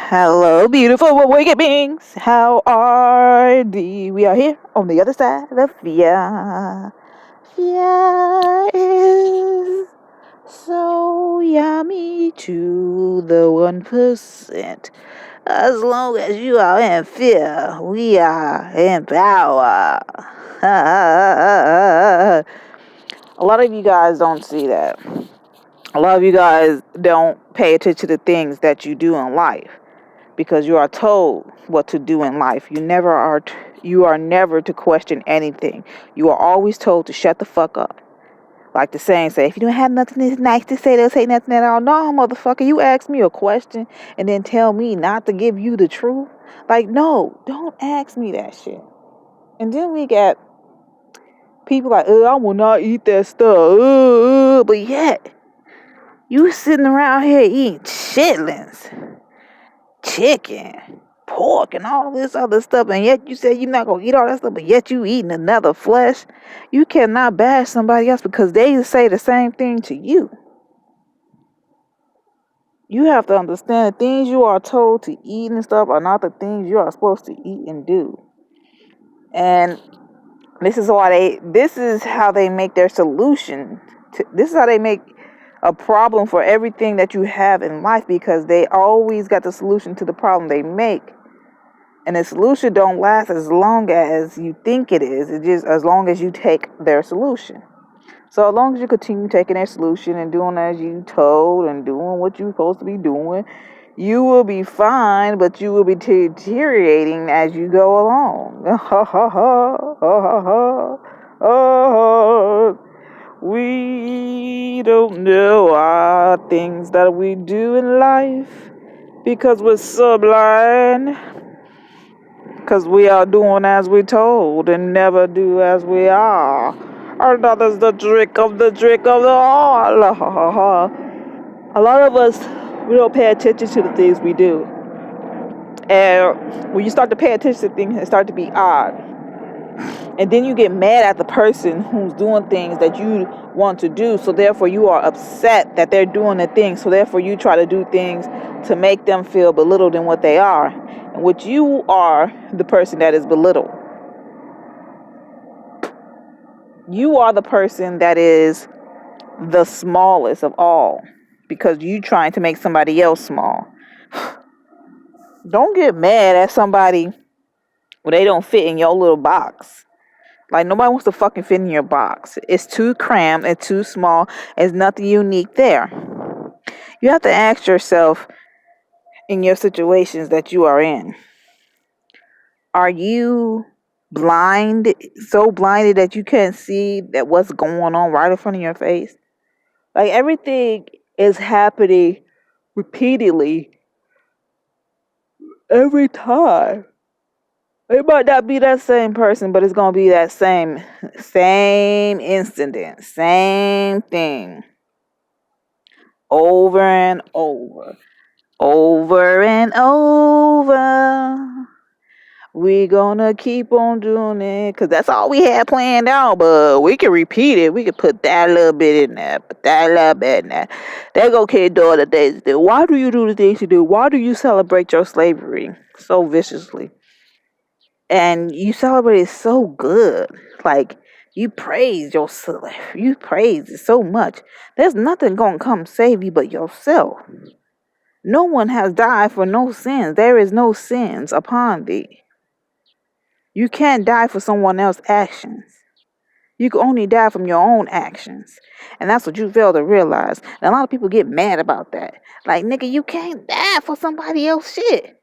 Hello, beautiful awakened beings. How are thee? We are here on the other side of fear. Fear is so yummy to the 1%. As long as you are in fear, we are in power. A lot of you guys don't see that. A lot of you guys don't pay attention to things that you do in life because you are told what to do in life. You are never to question anything. You are always told to shut the fuck up. Like the saying say, if you don't have nothing nice to say, they'll say nothing at all. No, motherfucker, you ask me a question and then tell me not to give you the truth. Like, no, don't ask me that shit. And then we got people like, I will not eat that stuff. But yet, you sitting around here eating chitlins, chicken, pork, and all this other stuff, and yet you say you're not gonna eat all that stuff, but yet you eating another flesh. You cannot bash somebody else because they say the same thing to you. You have to understand the things you are told to eat and stuff are not the things you are supposed to eat and do. And this is how they make their solution. This is how they make a problem for everything that you have in life, because they always got the solution to the problem they make. And the solution don't last as long as you think it is. It's just as long as you take their solution. So as long as you continue taking their solution and doing as you told and doing what you're supposed to be doing, you will be fine, but you will be deteriorating as you go along. We don't know our things that we do in life because we're so blind. Because we are doing as we told and never do as we are. And that is the trick of the all. A lot of us, we don't pay attention to the things we do. And when you start to pay attention to things, it start to be odd. And then you get mad at the person who's doing things that you want to do. So therefore you are upset that they're doing the thing. So therefore you try to do things to make them feel belittled in what they are. In which you are the person that is belittled. You are the person that is the smallest of all. Because you trying to make somebody else small. Don't get mad at somebody when they don't fit in your little box. Like, nobody wants to fucking fit in your box. It's too cramped. It's too small. There's nothing unique there. You have to ask yourself in your situations that you are in. Are you blind, so blinded that you can't see that what's going on right in front of your face? Like, everything is happening repeatedly every time. It might not be that same person, but it's gonna be that same incident, same thing, over and over, over and over. We gonna keep on doing it, cause that's all we had planned out. But we can repeat it. We can put that little bit in there, put that little bit in there. They go, kid, do the things you do. Why do you do the things you do? Why do you celebrate your slavery so viciously? And you celebrate it so good. Like, you praise yourself. You praise it so much. There's nothing gonna come save you but yourself. No one has died for no sins. There is no sins upon thee. You can't die for someone else's actions. You can only die from your own actions. And that's what you fail to realize. And a lot of people get mad about that. Like, nigga, you can't die for somebody else's shit.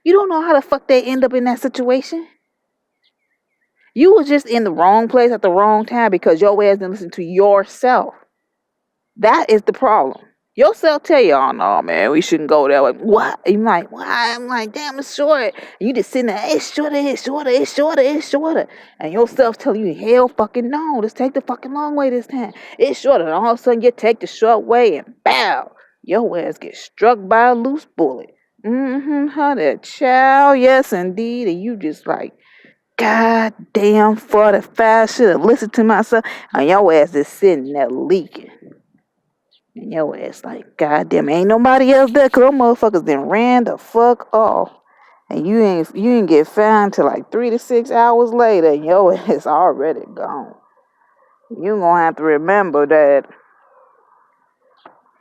You don't know how the fuck they end up in that situation. You was just in the wrong place at the wrong time because your ass didn't listen to yourself. That is the problem. Yourself tell you, oh no, man, we shouldn't go there. Like, what? You're like, why? I'm like, damn, it's short. And you just sitting there, it's shorter, it's shorter, it's shorter, it's shorter. And yourself telling you, hell fucking no, let's take the fucking long way this time. It's shorter. And all of a sudden you take the short way and bow. Your ass gets struck by a loose bullet. Honey, child, yes indeed. And you just like, God damn, 45, should have listened to myself. And your ass is sitting there leaking. And yo ass like, goddamn, ain't nobody else there, cause them motherfuckers then ran the fuck off. And you ain't get found till like 3 to 6 hours later, and yo ass already gone. You gonna have to remember that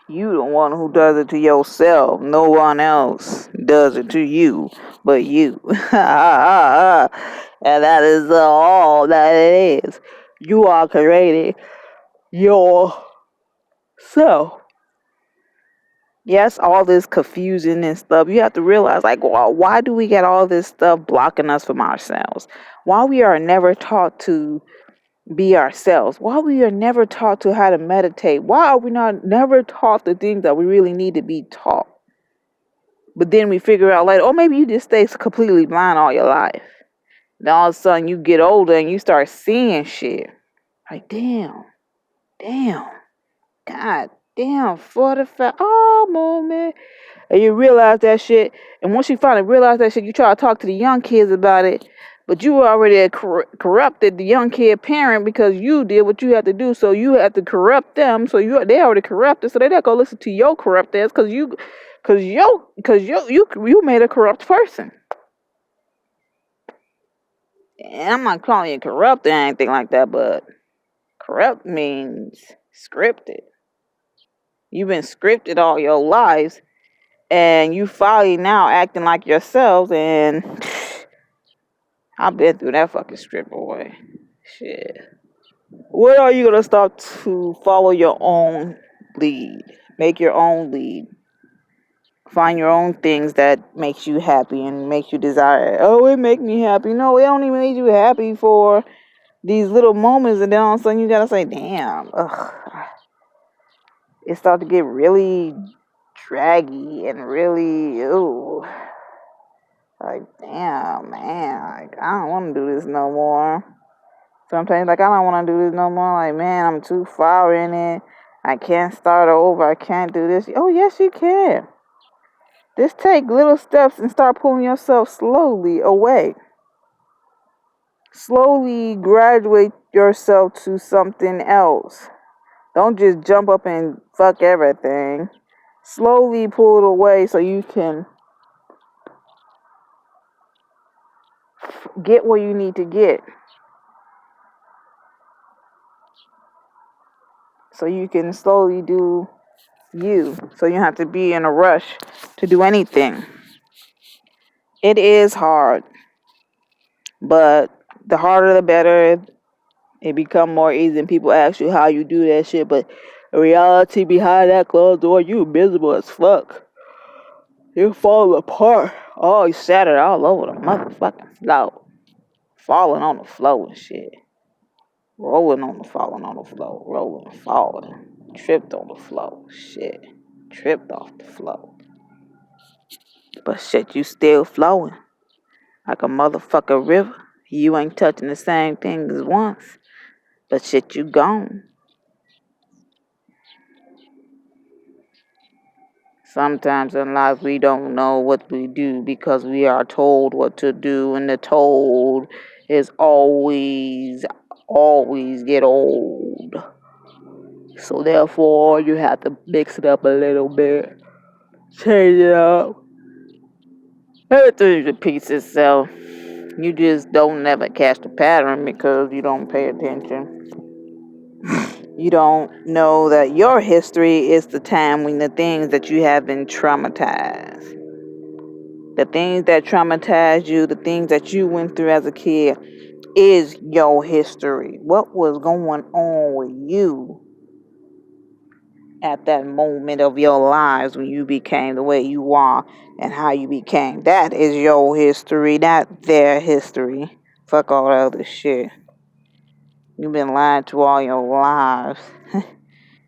you the one who does it to yourself. No one else does it to you but you. And that is all that it is. You are creating yourself. Yes, all this confusion and stuff. You have to realize, like, why do we get all this stuff blocking us from ourselves? Why we are never taught to be ourselves? Why we are never taught to how to meditate? Why are we not never taught the things that we really need to be taught? But then we figure out later, oh, maybe you just stay completely blind all your life. Then all of a sudden you get older and you start seeing shit. Like, damn, God damn, 45, oh, moment. And you realize that shit. And once you finally realize that shit, you try to talk to the young kids about it. But you already corrupted the young kid parent because you did what you had to do. So you had to corrupt them. So they already corrupted. So they not gonna listen to your corrupt ass because you made a corrupt person. And I'm not calling you corrupt or anything like that, but corrupt means scripted. You've been scripted all your lives, and you finally now acting like yourselves, and I've been through that fucking script, boy. Shit. When are you gonna start to follow your own lead? Make your own lead. Find your own things that makes you happy and makes you desire. Oh, it make me happy. No, it only made you happy for these little moments, and then all of a sudden you gotta say, damn, ugh. It starts to get really draggy and really, ooh. Like, damn, man, like, I don't want to do this no more. Sometimes, like, I don't want to do this no more. Like, man, I'm too far in it. I can't start over. I can't do this. Oh, yes, you can. Just take little steps and start pulling yourself slowly away. Slowly graduate yourself to something else. Don't just jump up and fuck everything. Slowly pull it away so you can get where you need to get. So you can slowly do you. So you don't have to be in a rush to do anything. It is hard. But the harder the better. It become more easy and people ask you how you do that shit. But the reality behind that closed door, you miserable as fuck. You fall apart. Oh, you shattered all over the motherfucking floor. Falling on the floor and shit. Falling on the floor. Rolling, falling. Tripped on the floor. Shit. Tripped off the floor. But shit, you still flowing. Like a motherfucking river. You ain't touching the same thing as once. But shit, you gone. Sometimes in life we don't know what we do because we are told what to do, and the told is always get old. So therefore you have to mix it up a little bit. Change it up. Everything repeats itself. You just don't never catch the pattern because you don't pay attention. You don't know that your history is the time when the things that you have been traumatized. The things that traumatized you, the things that you went through as a kid is your history. What was going on with you at that moment of your lives when you became the way you are and how you became? That is your history, not their history. Fuck all that other shit. You've been lied to all your lives.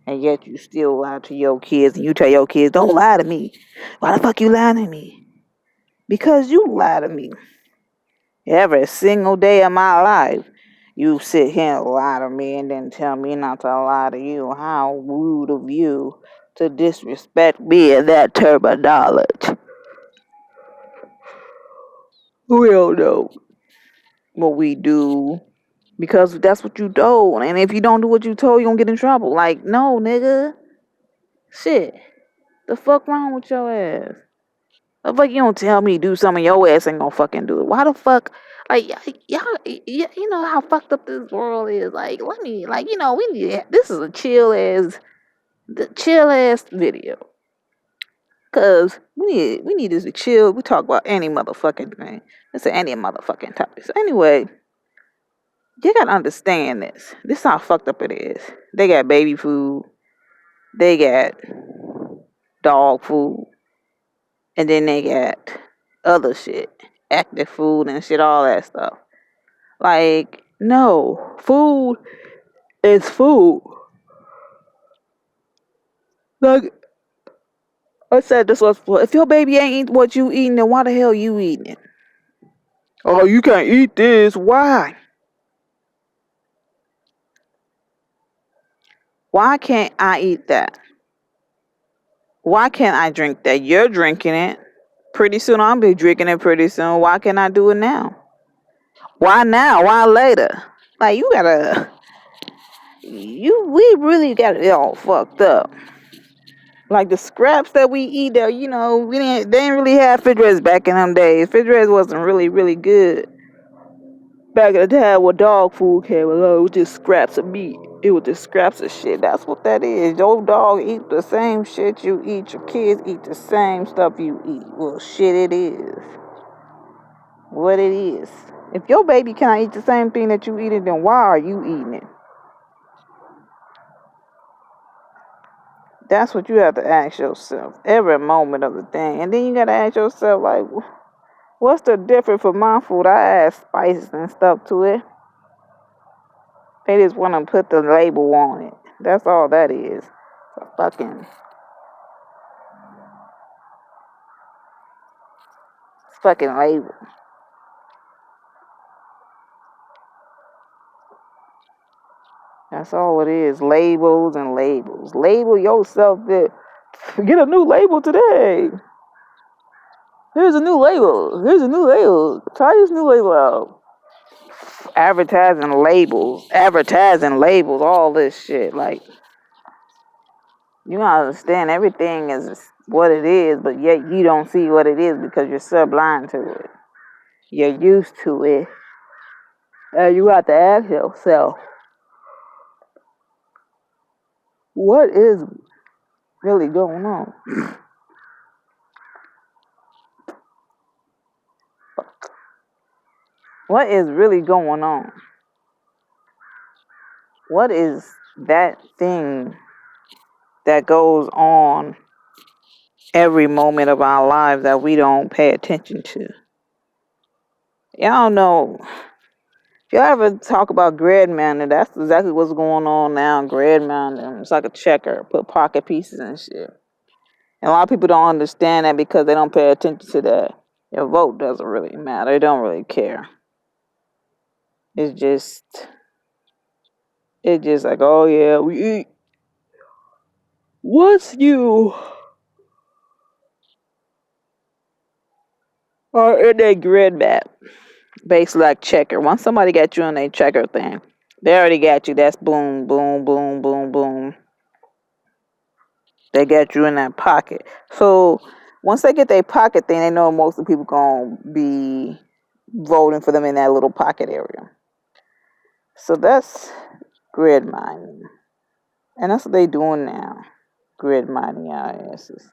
And yet you still lie to your kids and you tell your kids, don't lie to me. Why the fuck you lying to me? Because you lie to me. Every single day of my life, you sit here and lie to me and then tell me not to lie to you. How rude of you to disrespect me in that terminology. We don't know what we do because that's what you told. And if you don't do what you told, you don't get in trouble. Like, no, nigga. Shit. The fuck wrong with your ass? The fuck you don't tell me to do something your ass ain't gonna fucking do it. Why the fuck? Like y'all, you know how fucked up this world is. Like let me, like we need. This is a chill ass video. Cause we need this to chill. We talk about any motherfucking thing. It's any motherfucking topic. So anyway, you gotta understand this. This is how fucked up it is. They got baby food. They got dog food. And then they got other shit. Active food and shit, all that stuff. Like, no. Food is food. Like I said this was if your baby ain't eating what you eating, then why the hell you eating it? Oh, you can't eat this. Why? Why can't I eat that? Why can't I drink that? You're drinking it. Pretty soon I'll be drinking it pretty soon. Why can't I do it now? Why now? Why later? Like we really got it all fucked up. Like the scraps that we eat there, they didn't really have refrigerators back in them days. Refrigerators wasn't really good. Back in the time when dog food came along, it was just scraps of meat. It was just scraps of shit. That's what that is. Your dog eat the same shit you eat. Your kids eat the same stuff you eat. Well, shit, it is what it is. If your baby cannot eat the same thing that you eat, then why are you eating it? That's what you have to ask yourself every moment of the thing. And then you got to ask yourself, like, what's the difference for my food? I add spices and stuff to it. They just want to put the label on it. That's all that is. A fucking label. That's all it is. Labels and labels. Label yourself. Get a new label today. Here's a new label. Here's a new label. Try this new label out. Advertising labels, all this shit. Like, you gotta understand everything is what it is, but yet you don't see what it is because you're sublimed to it. You're used to it. And you have to ask yourself, what is really going on? What is really going on? What is that thing that goes on every moment of our lives that we don't pay attention to? Y'all know, if y'all ever talk about Grid Mountain, that's exactly what's going on now. Grid Mountain, it's like a checker, put pocket pieces and shit. And a lot of people don't understand that because they don't pay attention to that. Your vote doesn't really matter. They don't really care. It's just like, oh yeah, we eat. Once you are in a grid map, basically like checker. Once somebody got you on a checker thing, they already got you. That's boom, boom, boom, boom, boom. They got you in that pocket. So once they get their pocket thing, they know most of the people gonna be voting for them in that little pocket area. So that's grid mining. And that's what they doing now. Grid mining our asses.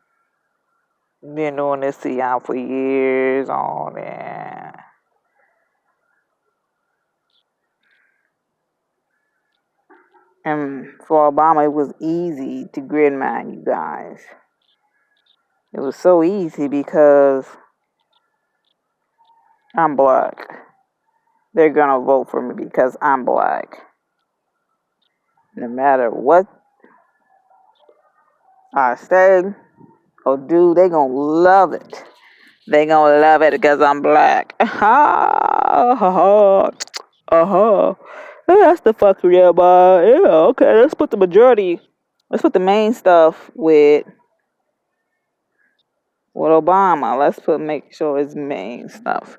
Been doing this to y'all for years on that. And for Obama, it was easy to grid mine, you guys. It was so easy because I'm black. They're gonna vote for me because I'm black. No matter what I say or do, they gonna love it. They gonna love it because I'm black. That's the fuck yeah, boy. Yeah, okay. Let's put the main stuff with Obama. Make sure it's main stuff.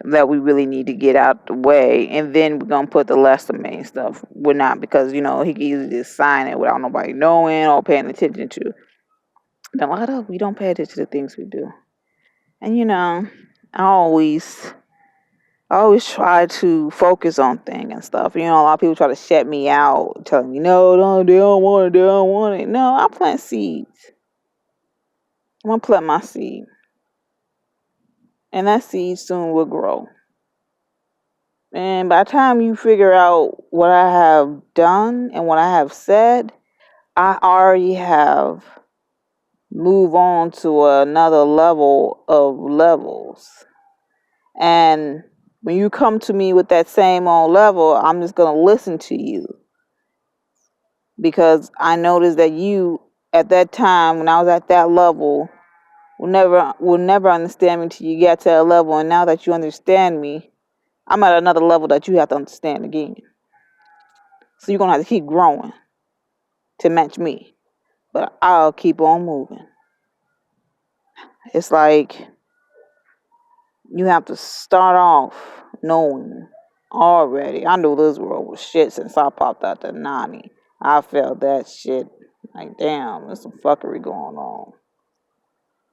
that we really need to get out the way, and then we're gonna put the lesser main stuff. We're not, because he can easily just sign it without nobody knowing or paying attention to. Then a lot of we don't pay attention to things we do, and I always try to focus on things and stuff. A lot of people try to shut me out, telling me no, they don't want it, they don't want it. No, I plant seeds. I'm gonna plant my seed, and that seed soon will grow. And by the time you figure out what I have done and what I have said, I already have moved on to another level of levels. And when you come to me with that same old level, I'm just going to listen to you. Because I noticed that you, at that time, when I was at that level, will never understand me till you get to that level. And now that you understand me, I'm at another level that you have to understand again. So you're going to have to keep growing to match me. But I'll keep on moving. It's like you have to start off knowing already. I knew this world was shit since I popped out the 90. I felt that shit. Like, damn, there's some fuckery going on.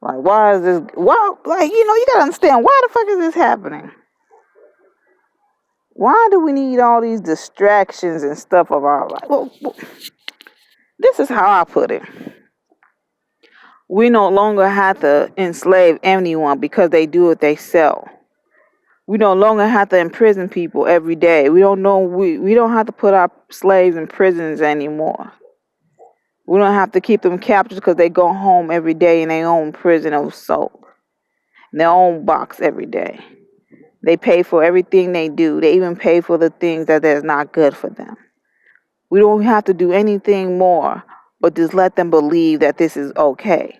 Like, why is this? Why, like, you gotta understand, why the fuck is this happening? Why do we need all these distractions and stuff of our life? Well, this is how I put it. We no longer have to enslave anyone because they do what they sell. We no longer have to imprison people every day. We don't have to put our slaves in prisons anymore. We don't have to keep them captured because they go home every day in their own prison of soul, in their own box every day. They pay for everything they do. They even pay for the things that is not good for them. We don't have to do anything more but just let them believe that this is okay.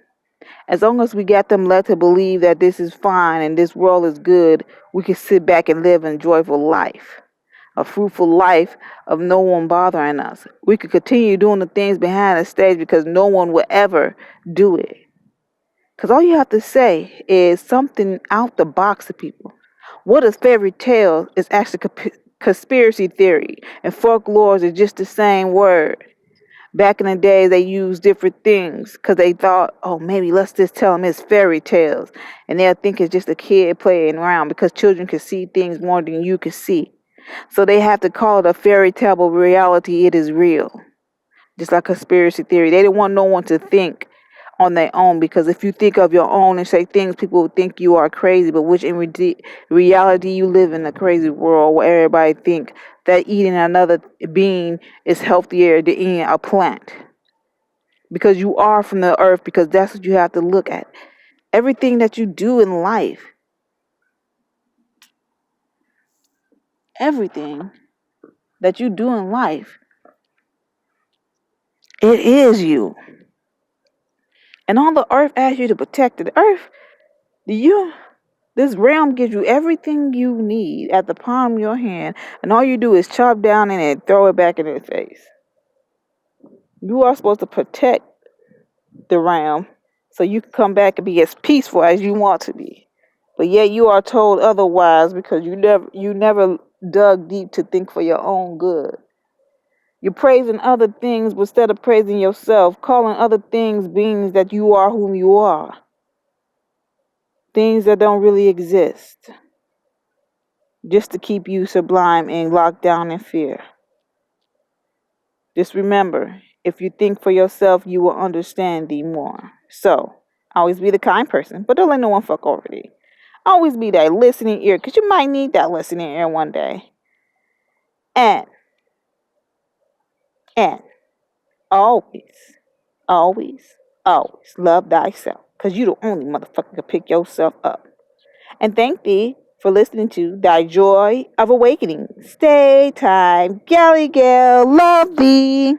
As long as we get them led to believe that this is fine and this world is good, we can sit back and live a joyful life, a fruitful life of no one bothering us. We could continue doing the things behind the stage because no one will ever do it. Because all you have to say is something out the box to people. What is fairy tale is actually conspiracy theory, and folklore is just the same word. Back in the day, they used different things because they thought, oh, maybe let's just tell them it's fairy tales. And they'll think it's just a kid playing around because children can see things more than you can see. So they have to call it a fairy tale, but reality, it is real. Just like conspiracy theory. They didn't want no one to think on their own, because if you think of your own and say things, people will think you are crazy, but which in reality you live in a crazy world where everybody think that eating another being is healthier than eating a plant, because you are from the earth, because that's what you have to look at. Everything that you do in life, everything that you do in life, it is you. And all the earth asks you to protect it. The earth, this realm gives you everything you need at the palm of your hand, and all you do is chop down in it and throw it back in their face. You are supposed to protect the realm so you can come back and be as peaceful as you want to be. But yet you are told otherwise because you never dug deep to think for your own good. You're praising other things instead of praising yourself, calling other things beings that you are whom you are. Things that don't really exist. Just to keep you sublime and locked down in fear. Just remember, if you think for yourself, you will understand thee more. So, always be the kind person, but don't let no one fuck over thee. Always be that listening ear, because you might need that listening ear one day. And always, always, always love thyself, because you the only motherfucker can pick yourself up. And thank thee for listening to Thy Joy of Awakening. Stay time, Gally Gal, love thee.